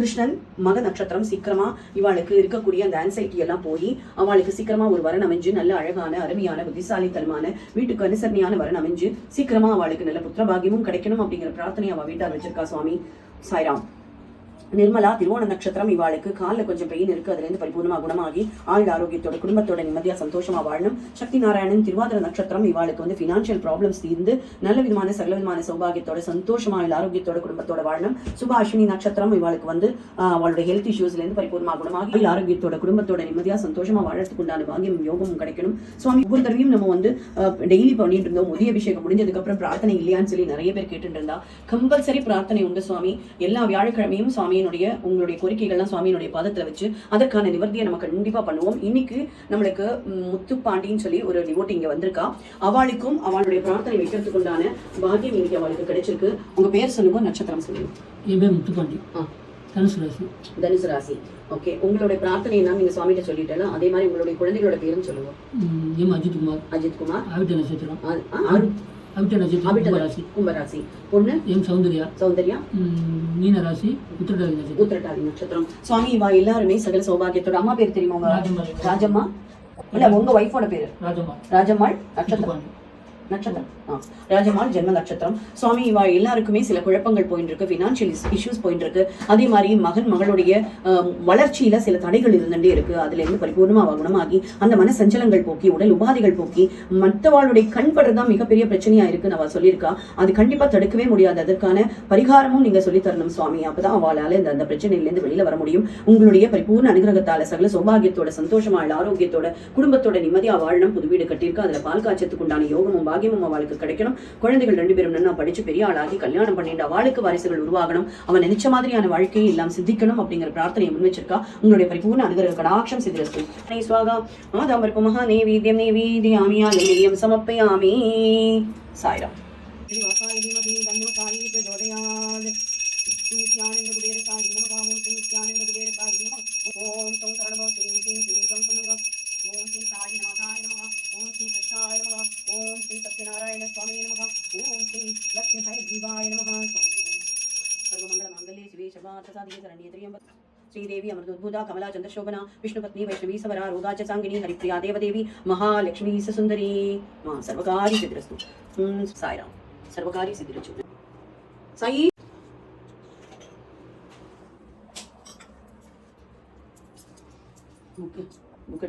கிருஷ்ணன் மக நட்சத்திரம் சீக்கிரமா இவாளுக்கு இருக்கக்கூடிய அந்த ஆன்சைட்டி எல்லாம் போய் அவளுக்கு சீக்கிரமா ஒரு வரன் அமைஞ்சு நல்ல அழகான அருமையான புத்திசாலித்தனமான வீட்டுக்கு அனுசரணையான வரன் அமைஞ்சு சீக்கிரமா அவளுக்கு நல்ல புத்திரபாகியமும் கிடைக்கணும் அப்படிங்கிற பிரார்த்தனை அவ வீட்டார் வச்சிருக்கா சுவாமி. சாய்ராம். நிர்மலா திருவோண நட்சத்திரம் இவாளுக்கு காலில் கொஞ்சம் பெயின் இருக்கு, அதுல இருந்து பரிபூர்ணமா குணமாகி ஆழ்ந்த ஆரோக்கியத்தோட குடும்பத்தோட நிம்மதியா சந்தோஷமா வாழணும். சக்தி நாராயணன் திருவாதிர நட்சத்திரம் இவாளுக்கு வந்து பினான்சியல் ப்ராப்ளம்ஸ் தீர்ந்து நல்ல விதமான சகல விதமான சௌபாகியத்தோட சந்தோஷமா ஆரோக்கியத்தோட குடும்பத்தோட வாழணும். சுப அஸ்வினி நட்சத்திரம் இவாளுக்கு வந்து அவளோட ஹெல்த் இஷ்யூஸ்ல இருந்து பரிபூர்ணமா குணமாகி ஆரோக்கியத்தோட குடும்பத்தோட நிம்மதியா சந்தோஷமா வாழறதுக்கு உண்டான பாகியம் யோகமும் கிடைக்கணும். சுவாமி ஒவ்வொரு தடவையும் நம்ம வந்து டெய்லி பண்ணிட்டு இருந்தோம். உதய அபிஷேகம் முடிஞ்சதுக்கு அப்புறம் பிரார்த்தனை இல்லையான்னு சொல்லி நிறைய பேர் கேட்டு இருந்தா கம்பல்சரி பிரார்த்தனை உண்டு சுவாமி. எல்லா வியாழக்கிழமையும் சுவாமி உங்களுடைய கோரிக்கைகள்லாம் சுவாமியினுடைய பாதத்துல வச்சு அதற்கான நிவர்த்தியை நம்ம கண்டிப்பா பண்ணுவோம். இன்னைக்கு நம்மளுக்கு முத்துப்பாண்டின்னு சொல்லி ஒரு டிவோட்டி இங்க வந்திருக்கா. அவளுக்கும் அவளுடைய பிரார்த்தனை வைக்கிறதுக்கு உண்டான பாக்கியம் இன்னைக்கு அவளுக்கு கிடைச்சிருக்கு. உங்க பேர் சொல்லுங்க, நட்சத்திரம் சொல்லுங்க. என் பேர் முத்துப்பாண்டி, தனுசு ராசி. தனுசு ராசி. ஓகே, உங்களுடைய பிரார்த்தனை நீங்க சுவாமிகிட்ட சொல்லிட்டேன். அதே மாதிரி உங்களுடைய குழந்தைகளோட பேரும் சொல்லுங்க. எம் அஜித்குமார். அஜித்குமார். ஆவிட்ட நட்சத்திரம். கும்பராசி. பொண்ணு எம் சௌந்தர்யா. சௌந்தர்யா. மீன ராசி. உத்திரட்டாதி நட்சத்திரம். சுவாமி இவா எல்லாருமே சகல சௌபாகியத்தோட. அம்மா பேர் தெரியுமா? ராஜம்மா. இல்ல உங்க ஒய்ஃபோட பேரு ராஜம்மாள். நட்சத்திரம் ராஜம்மாள் ஜென்ம நட்சத்திரம். சுவாமி இவா எல்லாருக்குமே சில குழப்பங்கள் போயிட்டு இருக்கு, பினான்சியல் இஷ்யூஸ் போயிட்டு இருக்கு. அதே மாதிரி மகளுடைய வளர்ச்சியில சில தடைகள் இருந்துட்டே இருக்கு. அதுல இருந்து பரிபூர்ணமா குணமாகி அந்த மன சஞ்சலங்கள் போக்கி உடல் உபாதைகள் போக்கி மற்றவாளுடைய கண் படுறதுதான் மிகப்பெரிய பிரச்சனையா இருக்குன்னு அவ சொல்லியிருக்கா. அது கண்டிப்பா தடுக்கவே முடியாது. அதற்கான பரிகாரமும் நீங்க சொல்லி தரணும் சுவாமி. அப்பதான் அவளால அந்த பிரச்சனையில இருந்து வெளியில வர முடியும். உங்களுடைய பரிபூர்ண அனுகிரகத்தால சகல சௌபாகியத்தோட சந்தோஷமா ஆரோக்கியத்தோட குடும்பத்தோட நிம்மதியா வாழணும். புது வீடு கட்டியிருக்கா. அதுல பால் காய்ச்சத்துக்கு உண்டான யோகமும் பாகியமும் அவளுக்கு கிடைக்கணும். குழந்தைகள் 2 பேரும் நல்லா படிச்சு பெரிய ஆளாகி கல்யாணம் பண்ணிட்டு அவளுக்கு வாரிசுகள் உருவாகணும். அவன் நினைச்ச மாதிரியான வாழ்க்கையை எல்லாம் சித்திக்கணும் அப்படிங்கிற பிரார்த்தனையை முன் வச்சிருக்கா. உங்களுடைய பரிபூர்ண அனுகிரக கடாட்சம் சித்திரஸ்து. ஸ்வாகா மாதாமர்ப்பு மகா நேவேத்யம் நேவேதியாமி ஆயம் சமர்ப்பயாமி. சாய்ராம். ஓம் சௌ சரணபவ ஸ்ரீ ஸ்ரீ ஸ்ரீ சம்சனங்க. ஓம் ஸ்ரீ சாய் நாதாய நமஹ. ஓம் ஸ்ரீ கிருஷ்ணாய நமஹ. ஓம் ஸ்ரீ சத்யநாராயண சுவாமியே நமஹ. ஓம் ஸ்ரீ லக்ஷ்மி ஹயக்ரீவாய நமஹ. சர்வமங்கள மங்களே சிவே சர்வார்த்த சாதிகே சரண்யே த்ரியம்பக श्रीदेवी अमृतोद्भुता कमला चंद्रशोभना विष्णुपत्नी वैष्णवी सवरा रोगाच सांगिनी हरिप्रिया देवदेवी महालक्ष्मी सुंदरी मां सर्वकारी सिद्धिरस्तु. साईराम. सर्वकारी सिद्धिरचु. Sai book book